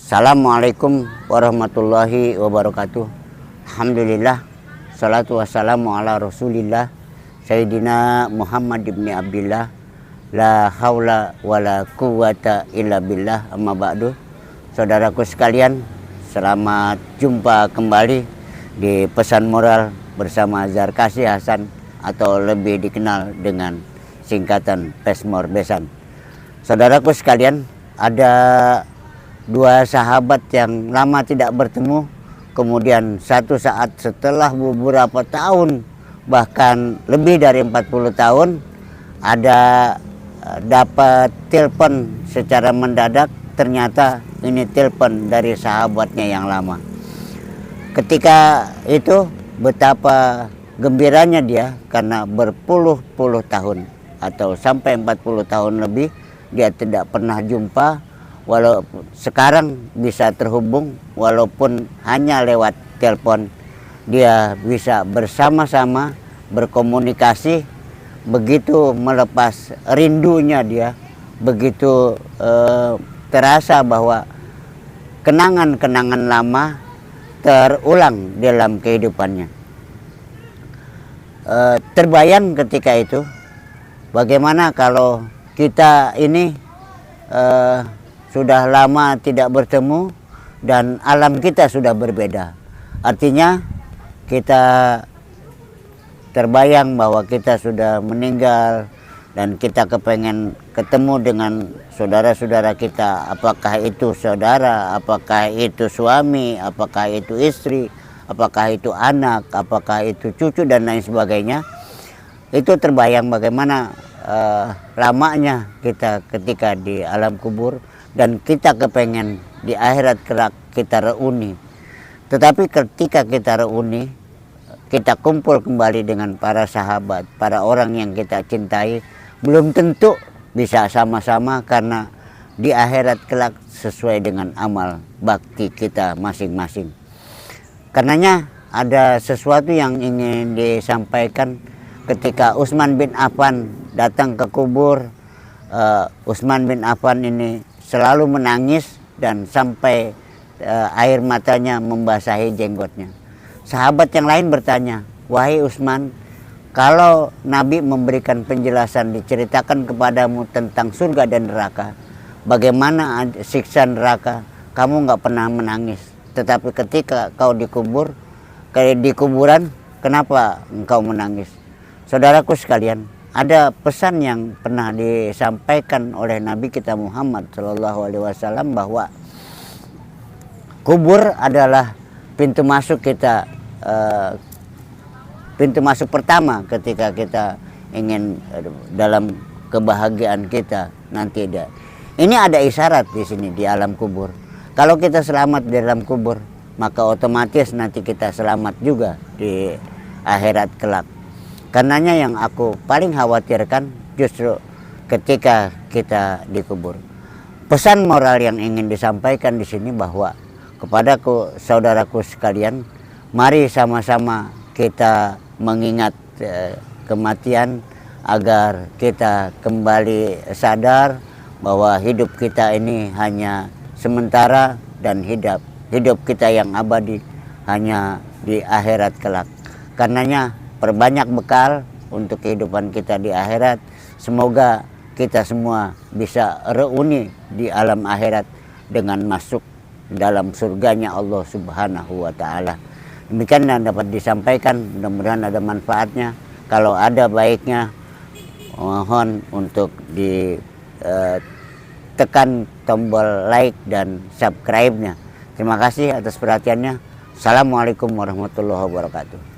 Assalamualaikum warahmatullahi wabarakatuh. Alhamdulillah, salatu wassalamu ala rasulillah Sayyidina Muhammad ibn Abdillah. La haula wa la quwata illa billah, amma ba'du. Saudaraku sekalian, selamat jumpa kembali di Pesan Moral bersama Zarkasi Hasan, atau lebih dikenal dengan singkatan Pesmor Besan. Saudaraku sekalian, ada dua sahabat yang lama tidak bertemu, kemudian satu saat setelah beberapa tahun, bahkan lebih dari 40 tahun, ada dapat telepon secara mendadak. Ternyata ini telepon dari sahabatnya yang lama. Ketika itu betapa gembiranya dia, karena berpuluh-puluh tahun atau sampai 40 tahun lebih dia tidak pernah jumpa. Walaupun sekarang bisa terhubung, walaupun hanya lewat telepon, dia bisa bersama-sama berkomunikasi. Begitu melepas rindunya dia, begitu terasa bahwa kenangan-kenangan lama terulang dalam kehidupannya. Terbayang ketika itu, bagaimana kalau kita ini sudah lama tidak bertemu dan alam kita sudah berbeda. Artinya kita terbayang bahwa kita sudah meninggal dan kita kepengen ketemu dengan saudara-saudara kita. Apakah itu saudara, apakah itu suami, apakah itu istri, apakah itu anak, apakah itu cucu dan lain sebagainya. Itu terbayang bagaimana lamanya kita ketika di alam kubur. Dan kita kepengen di akhirat kelak kita reuni. Tetapi ketika kita reuni, kita kumpul kembali dengan para sahabat, para orang yang kita cintai, belum tentu bisa sama-sama, karena di akhirat kelak sesuai dengan amal bakti kita masing-masing. Karenanya ada sesuatu yang ingin disampaikan ketika Utsman bin Affan datang ke kubur. Utsman bin Affan ini selalu menangis dan sampai air matanya membasahi jenggotnya. Sahabat yang lain bertanya, "Wahai Utsman, kalau Nabi memberikan penjelasan, diceritakan kepadamu tentang surga dan neraka, bagaimana siksa neraka, kamu nggak pernah menangis. Tetapi ketika kau dikubur, di kuburan, kenapa engkau menangis?" Saudaraku sekalian, ada pesan yang pernah disampaikan oleh Nabi kita Muhammad SAW bahwa kubur adalah pintu masuk kita, pintu masuk pertama ketika kita ingin dalam kebahagiaan kita nanti. Ini ada isyarat di sini di alam kubur. Kalau kita selamat di dalam kubur, maka otomatis nanti kita selamat juga di akhirat kelak. Karenanya yang aku paling khawatirkan justru ketika kita dikubur. Pesan moral yang ingin disampaikan di sini bahwa kepadaku saudaraku sekalian, mari sama-sama kita mengingat kematian agar kita kembali sadar bahwa hidup kita ini hanya sementara dan hidup kita yang abadi hanya di akhirat kelak. Karenanya perbanyak bekal untuk kehidupan kita di akhirat. Semoga kita semua bisa reuni di alam akhirat dengan masuk dalam surganya Allah Subhanahu wa Ta'ala. Demikian yang dapat disampaikan, mudah-mudahan ada manfaatnya. Kalau ada baiknya, mohon untuk ditekan tombol like dan subscribe-nya. Terima kasih atas perhatiannya. Assalamualaikum warahmatullahi wabarakatuh.